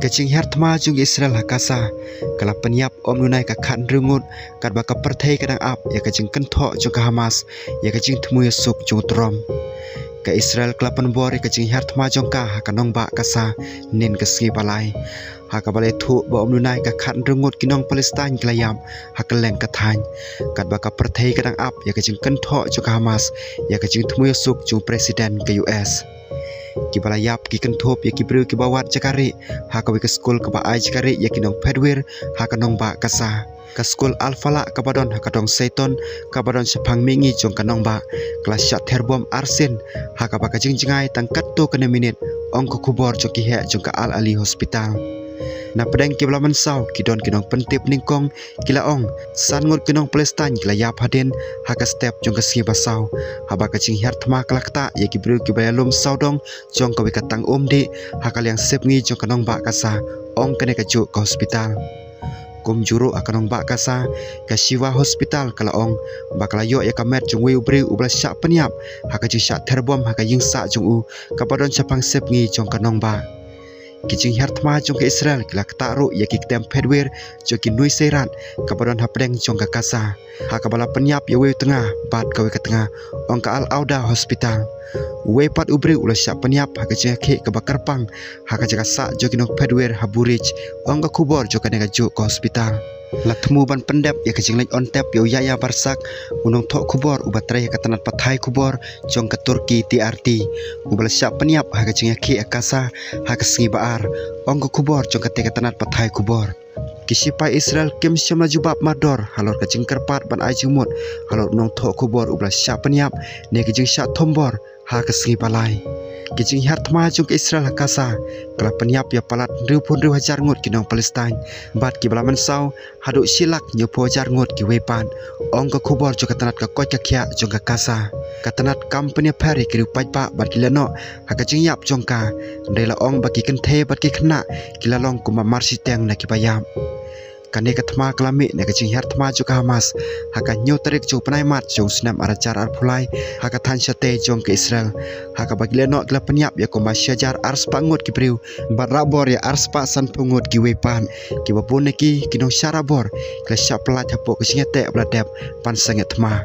Kacing hertma jung Israel hakasa kala penyap om nunai ka khan rungut kat ba ka perthai kadang ap ya kacing kenthok jung ka Hamas ya kacing thmu ya suk jung trom ka Israel kelapan bor ya kacing hertma jung ka hakanong ba kasa nin ka sgi balai hakabalai thu ba om nunai ka khan rungut kinong Palestine klayam hakaleng ka than kat ba ka perthai kadang ap ya kacing kenthok jung ka Hamas ya kacing thmu ya suk jung presiden ka US Kibalayap ki kenthop ya kibru ki bawat jakari hakawi ke skul ke ba ai jakari ya kinong pedwir hakanong ba kasa ke skul alfala kabadon hakadong seiton kabadon sepang mingi jong kanong ba kelas syat terbom arsin hakaba ka jingjingai tangkat to kena minit ong ko kubor jong ki he jong ka Al Ali hospital na pedang ki belaman sau kidon kinong pentip ningkong kilaong sangut kinong Palestine kilayap hadin haka step jong ka si basau haba ka ching hertma kalakta ya kibru ki bayalum saudong jong ka wikatang umdi hakal yang sepngi jong kanong ba kasa ong kene ka juk ka hospital kum juru akanong ba kasa ka Shiva hospital kalaong bakalayo ya kamet jong wi ubri ubla syak penyap haka jing syak terbom haka yingsa jong u kabadon sapang sepngi jong kanong ba Kijing hertma jong ke Israel kila ketaru ya ki ketem pedwir jong ki nui seiran kabadon hapdeng jong ka kasa hakabala penyap ya wei tengah bat kawe ke tengah ong ka Al Auda hospital wei pat ubri ula syak penyap haka jeng ke bakar pang haka jaga sa jong kinong pedwir haburich ong ka kubor jong ka nega juk ke hospital la temu ban pendep ya kajing lek on tap ya yaya barsak unong thok kubor ubatrai ka tanat pathai kubor jong ka Turki TRT ubala syak penyap ha kajing ki akasa ha kasngi baar ong ka kubor jong ka te ka tanat pathai kubor kisipai Israel kem syamla jubab mador halor kajing kerpat ban ai jumut halor unong thok kubor ubala syak penyap ne kajing syak thombor ha kasngi balai Kijing hertma jong ke Israel hakasa kala penyap ya palat riupun hajar ngut kinong Palestine bat ki balaman sau haduk silak nyupo jar ngut ki wepan ong ka kubor jong katanat ka koi ka khia jong ka kasa katanat company pari ki rupai pa bat ki leno haka jing yap jong ka ndela ong baki kenthe bat ki khna kilalong kuma marsi teng na ki bayam kane katma klami ne kaching hertma jo ka Hamas haka nyu tarik jo panai mat jong snam arajar arphulai haka than sate jong ke Israel haka bagileno kla penyap ya koma syajar ars pangut ki priu barabor ya ars pa san pungut ki wepan ki bapun ki kinong syarabor kla syak pelat hapo kaching te bladep pan sanget ma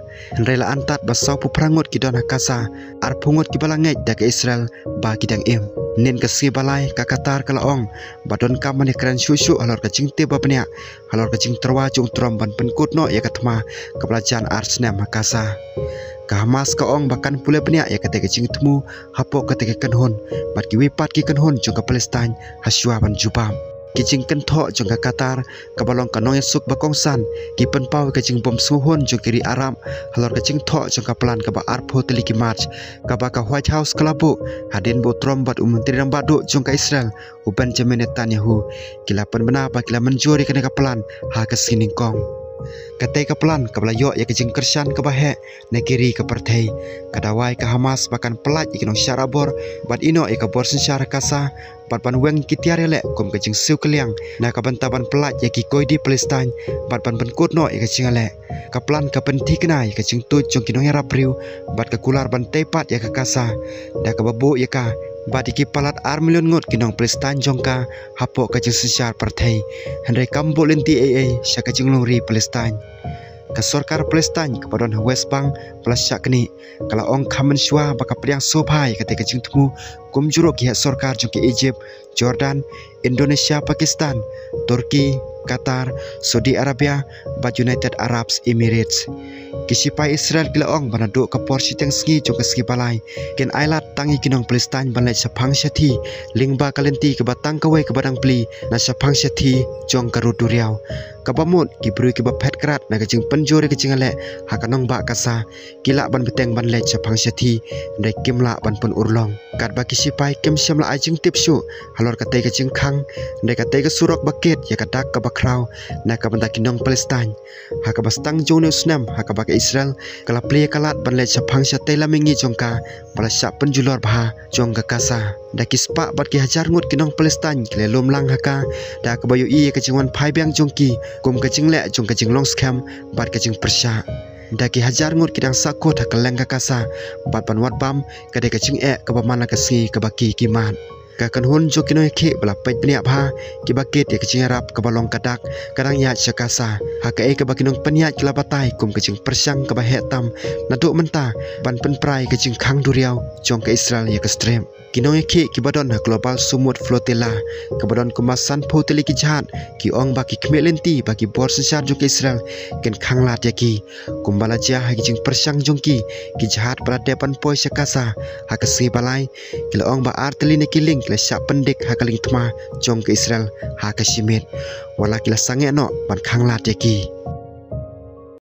rela antat basau pu prangut ki don hakasa ar pungut ki balangai da ke Israel ba kidang im nin ka si balai ka Qatar kala ong badon ka mane kran susu halor kaching te babnya halor kacing terwa jung trom ban penkut no ya katma kebelajan arsnam hakasa ka Hamas ka ong bahkan pula penia ya kate kacing temu hapok kate kenhon bat ki wipat ki kenhon jung ka Palestine haswa ban jubam kicing kenthok jong ka Qatar kabalong kanong suk bakongsan ki penpau kacing bom suhun jong kiri Arab halor kacing thok jong ka plan ka ba arpho teli ki march ka ba ka White House kelabu hadin bo trom bat menteri nang badu jong ka Israel u Benjamin Netanyahu kilapan bena ba kila menjuri kana ka plan ha ka sining kong katai ka plan ka belayo ya kacing kersan ka bahe ne kiri ka perthai kadawai ka Hamas bahkan pelat ikinong syarabor bat ino ka bor sensyar kasa bat ban weng kitiare le kum kacing siu keliang na ka bantaban pelat ya ki koi di Palestine bat ban penkut no kacing ale ka plan ka penti kenai kacing tu jong kinong ya rapriu bat ka kular ban tepat ya ka kasa da ka babu ya ka bat iki palat ar million ngut kinong Palestine jongka hapo kacing sensyar perthai handai kambo lenti AA sya kacing longri Palestine ka sarkar Palestine kepadon West Bank pelasyak kini kala ong kamen syua baka priang sobhai kate kacing temu kum juruk ki sarkar jong ki Egypt Jordan Indonesia Pakistan Turki Qatar Saudi Arabia bat United Arab Emirates kisipai Israel kila ong banaduk ka porsi teng sgi jong ka sgi balai ken ailat tangi kinong Palestine banlai sapang syati lingba kalenti ke batang kawai ke badang pli na sapang syati jong ka rudu riau ka bamut ki bru ki bapet krat na kacing penjuri kacing ale hakanong ba kasa kila ban beteng banlai sapang syati ndai kimla ban pun urlong kat ba kisipai kem syamla ajing tipsu halor katai kacing khang ndai katai ka surok bakit ya kadak ka bakrau na ka banda kinong Palestine haka bastang jong ne snam haka ba Israel kala pli kalat banlai sapang syati la mengi jongka bala syak penjulor bah jong ka kasa da kispa bat ki hajar ngut kinong Palestine kle lom lang haka da ka bayu i kacing wan phai bang jongki kum kacing le jong kacing long scam bat kacing persya da ki hajar ngut kidang sakot hakaleng ka kasa bat pan wat bam kade kacing ka bamana kasi ka baki kiman ka kan hun jo kinoi khe bala pet pnia bha ki baket ya kaching rap ka balong kadak kadang ya chakasa ha ka ka bakinong pania kila batai kum kaching persang ka ba hetam na do menta ban pen prai kaching khang duriau jong ka Israel ya ka strem kinoi khe ki badon ha global sumut flotilla ka badon kumasan photeli ki jhat ki ong ba ki khmelenti ba ki bor sensar jo ka Israel ken khang lat ya ki kumbala ja ha kaching persang jong ki jhat para depan poi chakasa ha ka se balai kila ong ba arteli ne kiling kila sya pendik ha kaling thma jong ke Israel ha ka simit wala kila sange no ban khang lat ya ki